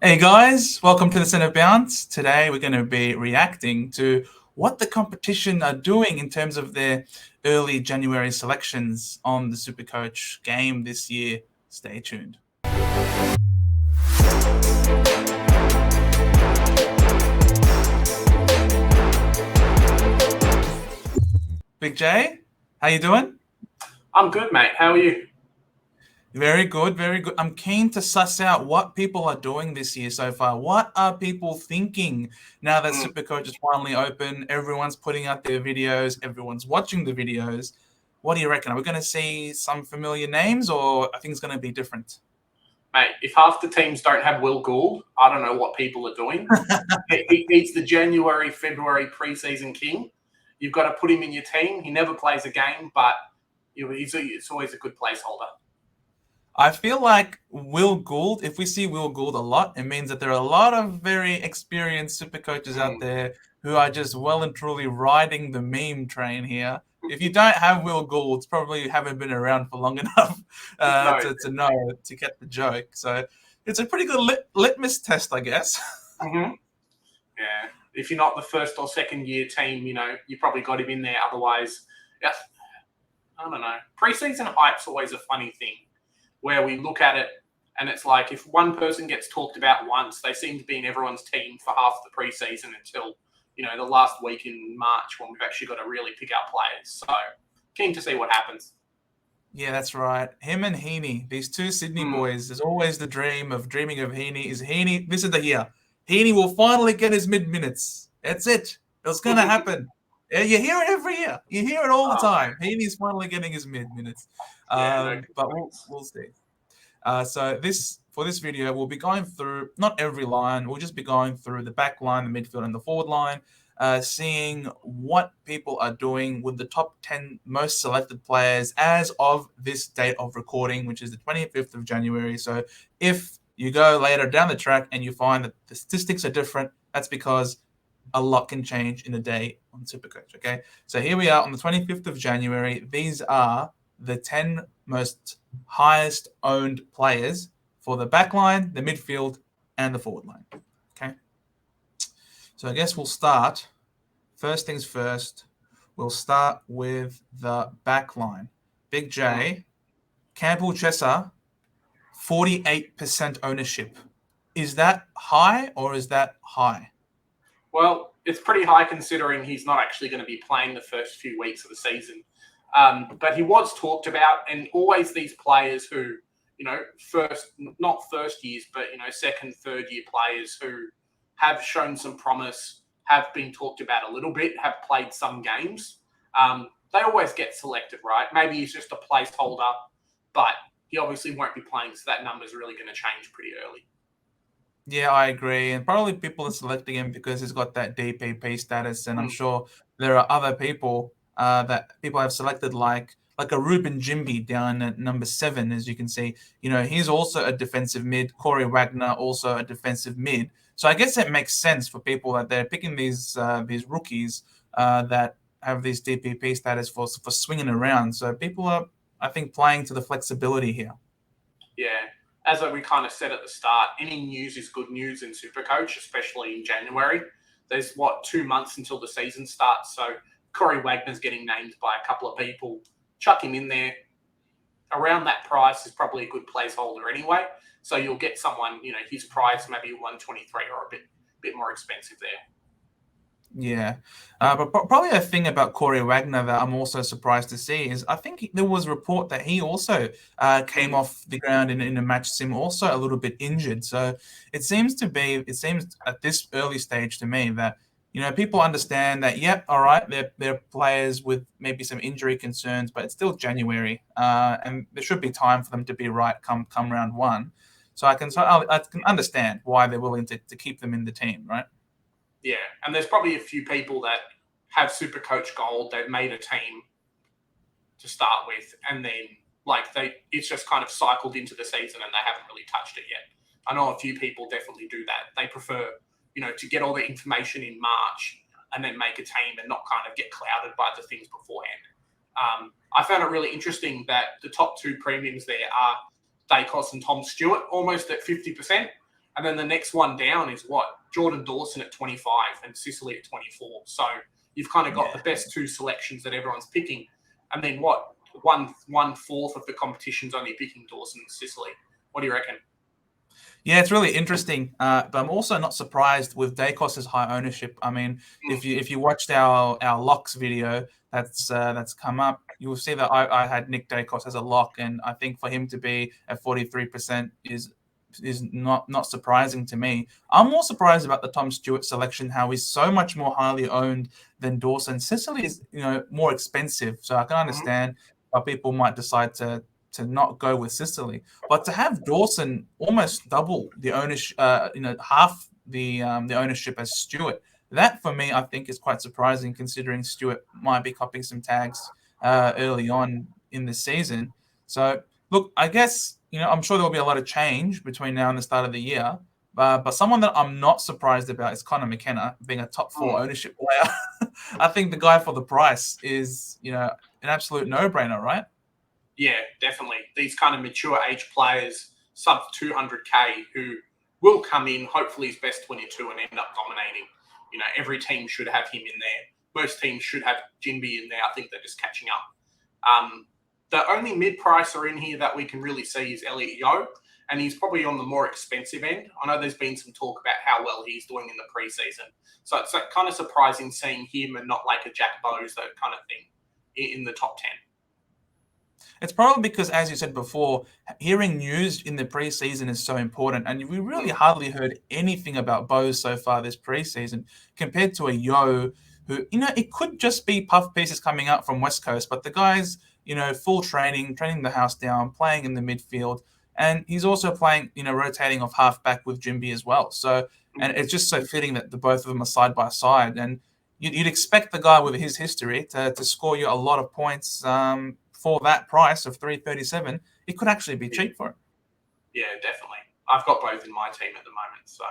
Hey guys, welcome to the Centre Bounce. Today we're going to be reacting to what the competition are doing in terms of their early January selections on the Supercoach game this year. Stay tuned. Big J, how you doing? I'm good, mate. How are you? Very good, very good. I'm keen to suss out what people are doing this year so far. What are people thinking now that Mm. Supercoach is finally open? Everyone's putting out their videos, everyone's watching the videos. What do you reckon? Are we going to see some familiar names or are things going to be different? Mate, if half the teams don't have Will Gould, I don't know what people are doing. He's the January, February preseason king. You've got to put him in your team. He never plays a game, but it's always a good placeholder. I feel like Will Gould, if we see Will Gould a lot, it means that there are a lot of very experienced super coaches out Mm. there who are just well and truly riding the meme train here. If you don't have Will Gould, it's probably haven't been around for long enough No. to know to get the joke. So it's a pretty good litmus test, I guess. Mm-hmm. Yeah. If you're not the first or second year team, you probably got him in there. Otherwise, yeah, I don't know. Preseason hype's always a funny thing where we look at it and it's like if one person gets talked about once, they seem to be in everyone's team for half the preseason until, the last week in March when we've actually got to really pick our players. So keen to see what happens. Yeah, that's right. Him and Heaney, these two Sydney Mm. boys. There's always the dreaming of Heaney. Is Heaney? This is the year. Heaney will finally get his mid minutes. That's it. It's gonna happen. Yeah, you hear it every year. You hear it all the Oh, time. Heaney's finally getting his mid minutes. yeah, no But we'll complaints. we'll see. So this video, we'll be going through not every line. We'll just be going through the back line, the midfield, and the forward line, seeing what people are doing with the top 10 most selected players as of this date of recording, which is the 25th of January. So if you go later down the track and you find that the statistics are different, that's because a lot can change in a day on Supercoach. Okay, so here we are on the 25th of January. These are the 10 most highest owned players for the backline, the midfield, and the forward line. Okay, so I guess we'll start. First things first, we'll start with the backline. Big Mm. J, Campbell Chesser, 48% ownership. Is that high or is that high? Well, it's pretty high considering he's not actually going to be playing the first few weeks of the season. But he was talked about, and always these players who, first, not first years, but, second, third year players who have shown some promise, have been talked about a little bit, have played some games. They always get selected, right? Maybe he's just a placeholder, but he obviously won't be playing, so that number is really going to change pretty early. Yeah, I agree. And probably people are selecting him because he's got that DPP status. And I'm Mm. sure there are other people that people have selected, like a Ruben Jimby down at number 7, as you can see. He's also a defensive mid. Corey Wagner, also a defensive mid. So I guess it makes sense for people that they're picking these rookies that have these DPP status for swinging around. So people are, I think, playing to the flexibility here. Yeah, as we kind of said at the start, any news is good news in Supercoach, especially in January. There's 2 months until the season starts, so Corey Wagner's getting named by a couple of people. Chuck him in there. Around that price is probably a good placeholder anyway. So you'll get someone, his price maybe 123 or a bit more expensive there. Yeah, but probably a thing about Corey Wagner that I'm also surprised to see is I think there was a report that he also came Mm. off the ground in a match sim, also a little bit injured. So it seems at this early stage to me that people understand that. Yep, all right, they're players with maybe some injury concerns, but it's still January, and there should be time for them to be right come round one. So I can understand why they're willing to keep them in the team, right? Yeah, and there's probably a few people that have Supercoach Gold. They've made a team to start with, and then it's just kind of cycled into the season and they haven't really touched it yet. I know a few people definitely do that. They prefer, to get all the information in March and then make a team and not kind of get clouded by the things beforehand. I found it really interesting that the top two premiums there are Dacos and Tom Stewart, almost at 50%. And then the next one down is what? Jordan Dawson at 25 and Sicily at 24. So you've kind of got the best two selections that everyone's picking. And then what? One fourth of the competition's only picking Dawson and Sicily. What do you reckon? Yeah, it's really interesting, but I'm also not surprised with Dacos's high ownership. I mean, if you watched our locks video that's come up, you will see that I had Nick Dacos as a lock, and I think for him to be at 43% is not surprising to me. I'm more surprised about the Tom Stewart selection, how he's so much more highly owned than Dawson. Sicily is more expensive, so I can understand why people might decide to not go with Sicily. But to have Dawson almost double the ownership, half the ownership as Stewart, that for me I think is quite surprising, considering Stewart might be copying some tags early on in the season. So look, I guess I'm sure there will be a lot of change between now and the start of the year. But someone that I'm not surprised about is Connor McKenna being a top 4 ownership player. I think the guy for the price is an absolute no-brainer, right? Yeah, definitely. These kind of mature age players, sub 200K, who will come in, hopefully his best 22 and end up dominating. Every team should have him in there. Most teams should have Jinby in there. I think they're just catching up. The only mid-pricer in here that we can really see is Elliot Yeo, and he's probably on the more expensive end. I know there's been some talk about how well he's doing in the preseason. So it's kind of surprising seeing him and not like a Jack Bowes, that kind of thing, in the top 10. It's probably because, as you said before, hearing news in the preseason is so important, and we really hardly heard anything about Bowes so far this preseason compared to a Yo, who it could just be puff pieces coming out from West Coast, but the guy's full training the house down, playing in the midfield, and he's also playing rotating off halfback with Jimby as well. So, and it's just so fitting that the both of them are side by side, and you'd expect the guy with his history to score you a lot of points. For that price of $337, it could actually be cheap for him. Yeah, definitely. I've got both in my team at the moment, so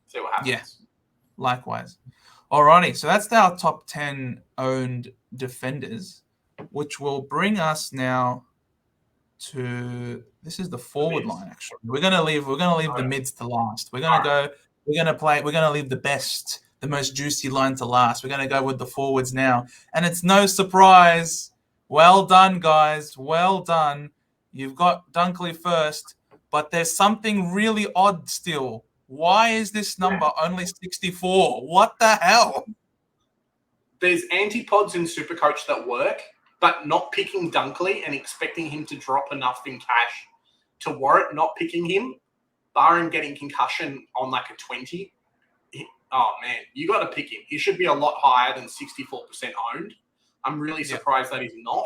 see what happens. Yeah, likewise. Alrighty, so that's our top 10 owned defenders, which will bring us now to this is the forward line. Actually, we're gonna leave the mids to last. We're gonna leave the best, the most juicy line to last. We're gonna go with the forwards now, and it's no surprise. Well done, guys. Well done. You've got Dunkley first, but there's something really odd still. Why is this number only 64? What the hell? There's antipods in Supercoach that work, but not picking Dunkley and expecting him to drop enough in cash to warrant not picking him, barring getting concussion on like a 20. Oh, man, you got to pick him. He should be a lot higher than 64% owned. I'm really surprised that he's not,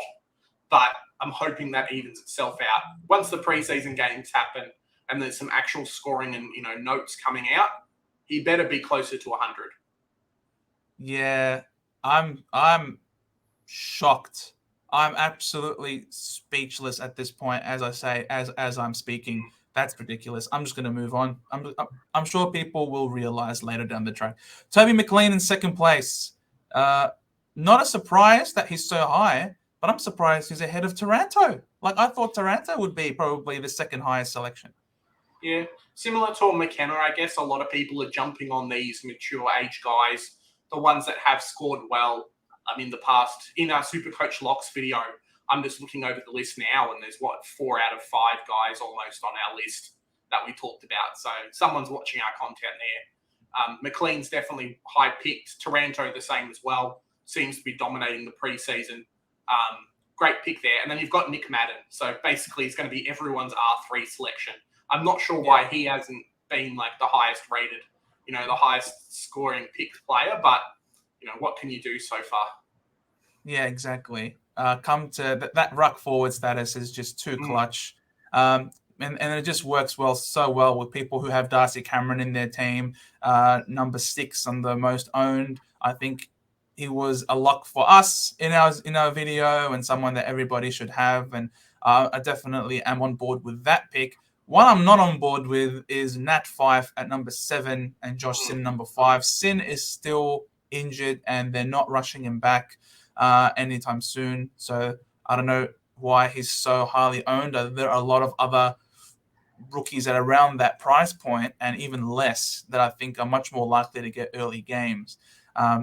but I'm hoping that evens itself out. Once the preseason games happen and there's some actual scoring and notes coming out, he better be closer to 100. Yeah, I'm shocked. I'm absolutely speechless at this point. As I say, as I'm speaking, that's ridiculous. I'm just going to move on. I'm sure people will realize later down the track. Toby McLean in second place. Not a surprise that he's so high, but I'm surprised he's ahead of Taranto. Like, I thought Taranto would be probably the second highest selection. Yeah, similar to McKenna, I guess a lot of people are jumping on these mature age guys, the ones that have scored well in the past. In our Supercoach Locks video, I'm just looking over the list now, and there's 4 out of 5 guys almost on our list that we talked about. So someone's watching our content there. McLean's definitely high picked. Taranto the same as well. Seems to be dominating the preseason. Great pick there. And then you've got Nick Madden. So basically he's going to be everyone's R3 selection. I'm not sure why he hasn't been like the highest rated, the highest scoring picked player, but what can you do so far? Yeah, exactly. Come to that ruck forward status is just too clutch. And it just works so well with people who have Darcy Cameron in their team. Number 6 on the most owned. I think he was a lock for us in our video, and someone that everybody should have. And I definitely am on board with that pick. One I'm not on board with is Nat Fife at number 7 and Josh Sin number 5. Sin is still injured, and they're not rushing him back anytime soon. So I don't know why he's so highly owned. There are a lot of other rookies at around that price point and even less that I think are much more likely to get early games.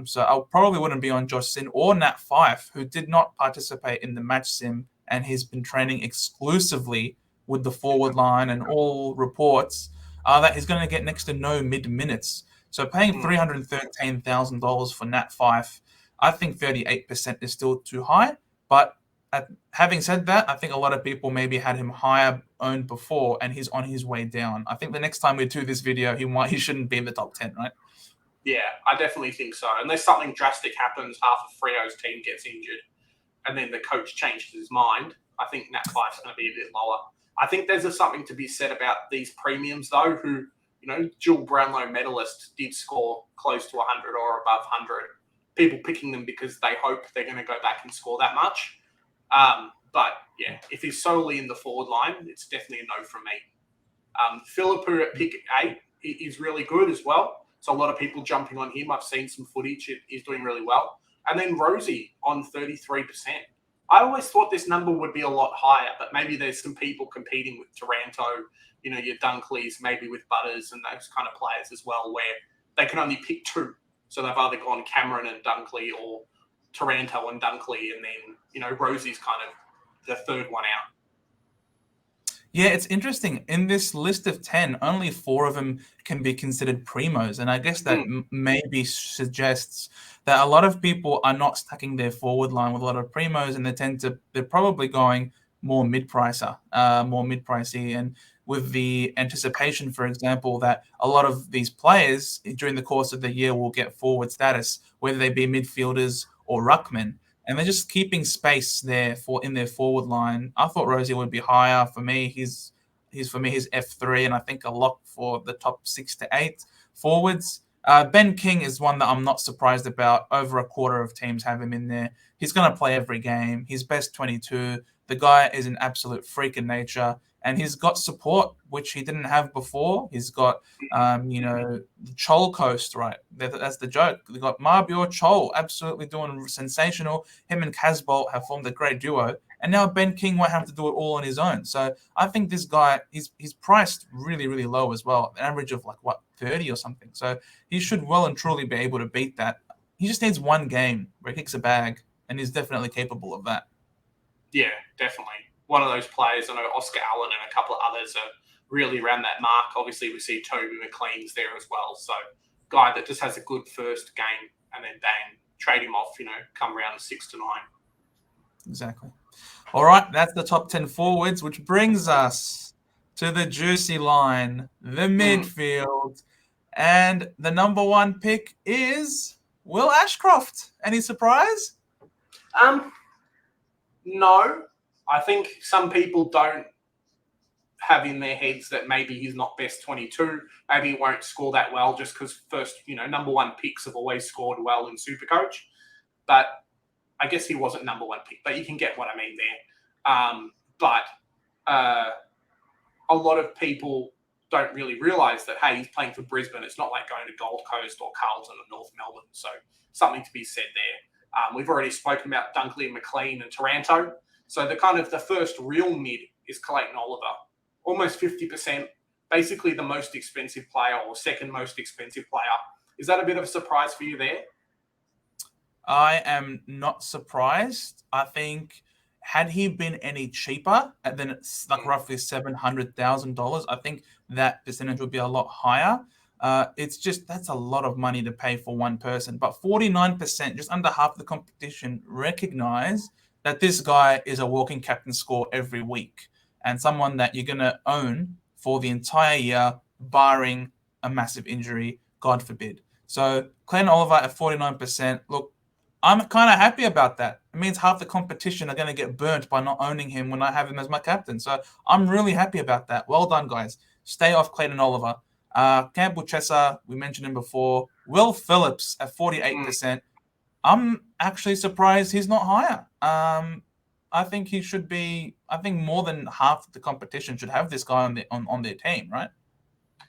So I probably wouldn't be on Josh Sin or Nat Fife, who did not participate in the match sim, and he's been training exclusively with the forward line, and all reports are that he's going to get next to no mid minutes. So paying $313,000 for Nat Fife, I think 38% is still too high. But having said that, I think a lot of people maybe had him higher owned before, and he's on his way down. I think the next time we do this video, he shouldn't be in the top 10, right? Yeah, I definitely think so. Unless something drastic happens, half of Frio's team gets injured, and then the coach changes his mind, I think Nat Fife's going to be a bit lower. I think there's something to be said about these premiums, though, who, dual Brownlow medalists did score close to 100 or above 100. People picking them because they hope they're going to go back and score that much. But, yeah, if he's solely in the forward line, it's definitely a no from me. Philippou at pick 8 is really good as well. So a lot of people jumping on him. I've seen some footage. He's doing really well. And then Rosie on 33%. I always thought this number would be a lot higher, but maybe there's some people competing with Taranto, your Dunkleys, maybe with Butters and those kind of players as well, where they can only pick 2. So they've either gone Cameron and Dunkley or Taranto and Dunkley, and then, Rosie's kind of the third one out. Yeah, it's interesting. In this list of 10, only 4 of them can be considered primos. And I guess that maybe suggests that a lot of people are not stacking their forward line with a lot of primos, and they're probably going more mid-pricey. And with the anticipation, for example, that a lot of these players during the course of the year will get forward status, whether they be midfielders or ruckmen. And they're just keeping space there in their forward line. I thought Rosie would be higher. For me, he's F3, and I think a lock for the top 6 to 8 forwards. Ben King is one that I'm not surprised about. Over a quarter of teams have him in there. He's going to play every game. He's best 22. The guy is an absolute freak in nature, and he's got support, which he didn't have before. He's got, the Chol Coast, right? That's the joke. They got Marbior Chol absolutely doing sensational. Him and Casbolt have formed a great duo, and now Ben King won't have to do it all on his own. So I think this guy, he's priced really, really low as well, an average of 30 or something. So he should well and truly be able to beat that. He just needs one game where he kicks a bag, and he's definitely capable of that. Yeah, definitely. One of those players. I know Oscar Allen and a couple of others are really around that mark. Obviously, we see Toby McLean's there as well. So, guy that just has a good first game, and then bang, trade him off, come around 6 to 9. Exactly. All right, that's the top 10 forwards, which brings us to the juicy line, the midfield. And the number 1 pick is Will Ashcroft. Any surprise? No. I think some people don't have in their heads that maybe he's not best 22. Maybe he won't score that well just because first, number 1 picks have always scored well in Supercoach. But I guess he wasn't number 1 pick, but you can get what I mean there. But a lot of people don't really realise that, hey, he's playing for Brisbane. It's not like going to Gold Coast or Carlton or North Melbourne. So something to be said there. We've already spoken about Dunkley and McLean and Taranto. So the first real mid is Clayton Oliver. Almost 50%, basically the most expensive player or second most expensive player. Is that a bit of a surprise for you there? I am not surprised. I think had he been any cheaper, then it's roughly $700,000, I think that percentage would be a lot higher. It's just that's a lot of money to pay for one person. But 49%, just under half the competition, recognize that this guy is a walking captain score every week and someone that you're going to own for the entire year, barring a massive injury, God forbid. So Clayton Oliver at 49%, look, I'm kind of happy about that. It means half the competition are going to get burnt by not owning him when I have him as my captain. So I'm really happy about that. Well done, guys. Stay off Clayton Oliver. Campbell Chesser, we mentioned him before. Will Phillips at 48%. I'm actually surprised he's not higher. I think he should be. I think more than half the competition should have this guy on their team, right?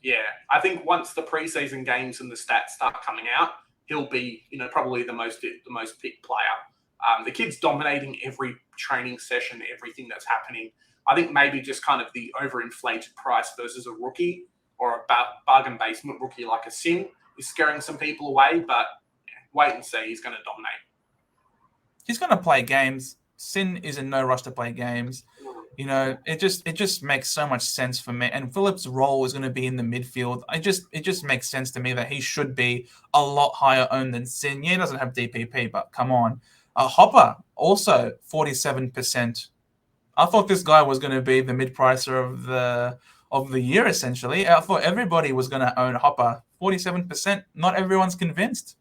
Yeah, I think once the preseason games and the stats start coming out, he'll be, probably the most picked player. The kid's dominating every training session, everything that's happening. I think maybe just kind of the overinflated price versus a rookie or a bargain basement rookie like a Sin is scaring some people away. But wait and see. He's going to dominate. He's going to play games. Sin is in no rush to play games. It just makes so much sense for me. And Phillips' role is going to be in the midfield. It just makes sense to me that he should be a lot higher owned than Sin. Yeah, he doesn't have DPP, but come on. Hopper, also 47%. I thought this guy was going to be the mid-pricer of the year, essentially. I thought everybody was going to own Hopper. 47%. Not everyone's convinced.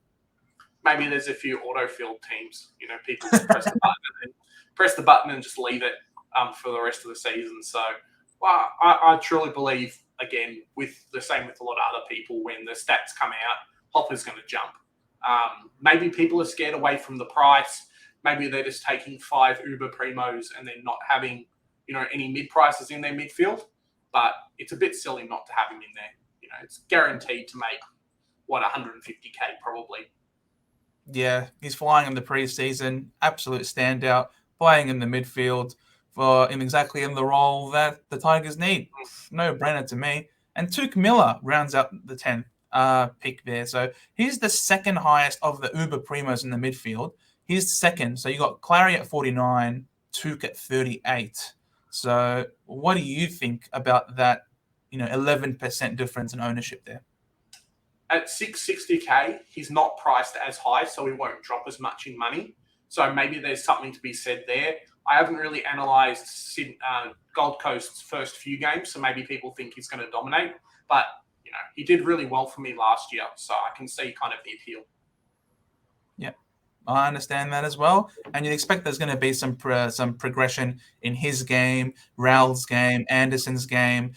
Maybe there's a few autofill teams. People just press the button and just leave it for the rest of the season. So I truly believe, again, with a lot of other people, when the stats come out, Hopper's going to jump. Maybe people are scared away from the price. Maybe they're just taking 5 Uber Primos and they're not having, any mid-prices in their midfield. But it's a bit silly not to have him in there. It's guaranteed to make, 150K probably. Yeah, he's flying in the preseason. Absolute standout. Playing in the midfield in the role that the Tigers need. No brainer to me. And Tuke Miller rounds out the 10th pick there. So he's the second highest of the Uber Primos in the midfield. He's second. So you got Clary at 49, Tuke at 38. So what do you think about that, 11% difference in ownership there? At 660K, he's not priced as high, so he won't drop as much in money. So maybe there's something to be said there. I haven't really analysed Gold Coast's first few games, so maybe people think he's going to dominate. But, he did really well for me last year, so I can see kind of the appeal. Yeah, I understand that as well. And you'd expect there's going to be some progression in his game, Raul's game, Anderson's game.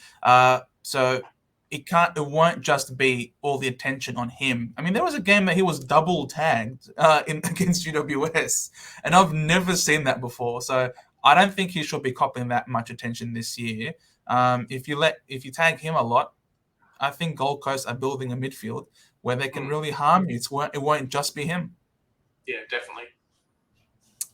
So it won't just be all the attention on him. I mean, there was a game that he was double tagged against UWS, and I've never seen that before. So I don't think he should be copping that much attention this year. If you tag him a lot, I think Gold Coast are building a midfield where they can really harm you. It won't just be him. Yeah, definitely.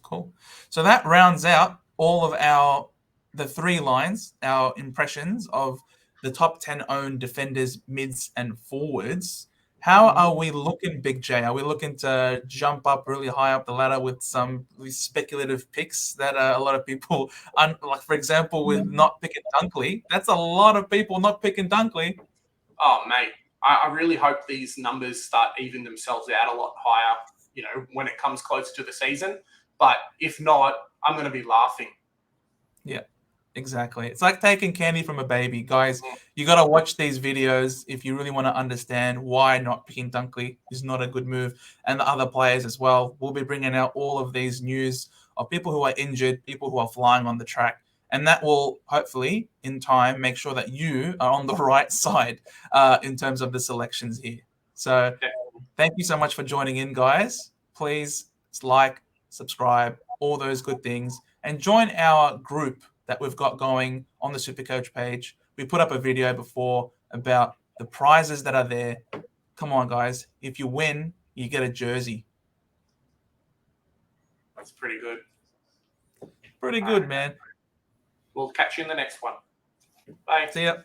Cool. So that rounds out all of the 3 lines, our impressions of the top 10 owned defenders, mids, and forwards. How are we looking, Big J? Are we looking to jump up really high up the ladder with some speculative picks that a lot of people, like for example, with not picking Dunkley? That's a lot of people not picking Dunkley. Oh, mate. I really hope these numbers start evening themselves out a lot higher, when it comes closer to the season. But if not, I'm going to be laughing. Yeah. Exactly. It's like taking candy from a baby. Guys, you got to watch these videos if you really want to understand why not picking Dunkley is not a good move. And the other players as well. We'll be bringing out all of these news of people who are injured, people who are flying on the track. And that will hopefully, in time, make sure that you are on the right side in terms of the selections here. So thank you so much for joining in, guys. Please like, subscribe, all those good things. And join our group that we've got going on the Supercoach page. We put up a video before about the prizes that are there. Come on, guys. If you win, you get a jersey. That's pretty good. Pretty good, man. We'll catch you in the next one. Bye. See ya.